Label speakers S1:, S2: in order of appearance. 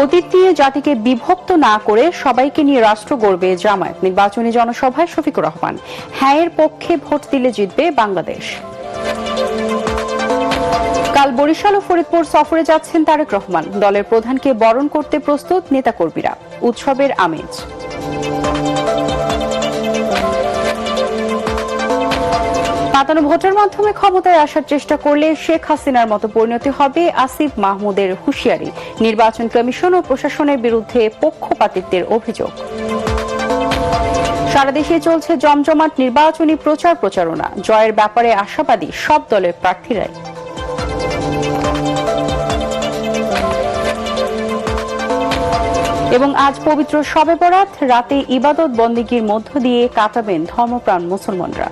S1: অতীত দিয়ে জাতিকে বিভক্ত না করে সবাইকে নিয়ে রাষ্ট্র গড়বে জামায়াত। নির্বাচনী জনসভায় শফিকুর রহমান। হ্যাঁ এর পক্ষে ভোট দিলে জিতবে বাংলাদেশ। কাল বরিশাল ও ফরিদপুর সফরে যাচ্ছেন তারেক রহমান। দলের প্রধানকে বরণ করতে প্রস্তুত নেতাকর্মীরা। উৎসবের আমেজ। পাতানো ভোটের মাধ্যমে ক্ষমতায় আসার চেষ্টা করলে শেখ হাসিনার মতো পরিণতি হবে আসিফ মাহমুদের হুঁশিয়ারি। নির্বাচন কমিশন ও প্রশাসনের বিরুদ্ধে পক্ষপাতিত্বের অভিযোগ। সারা দেশে চলছে জমজমাট নির্বাচনী প্রচারণা। জয়ের ব্যাপারে আশাবাদী সব দলের প্রার্থীরাই। এবং আজ পবিত্র শবে বরাত, রাতে ইবাদত বন্দেগীর মধ্য দিয়ে কাটাবেন ধর্মপ্রাণ মুসলমানরা।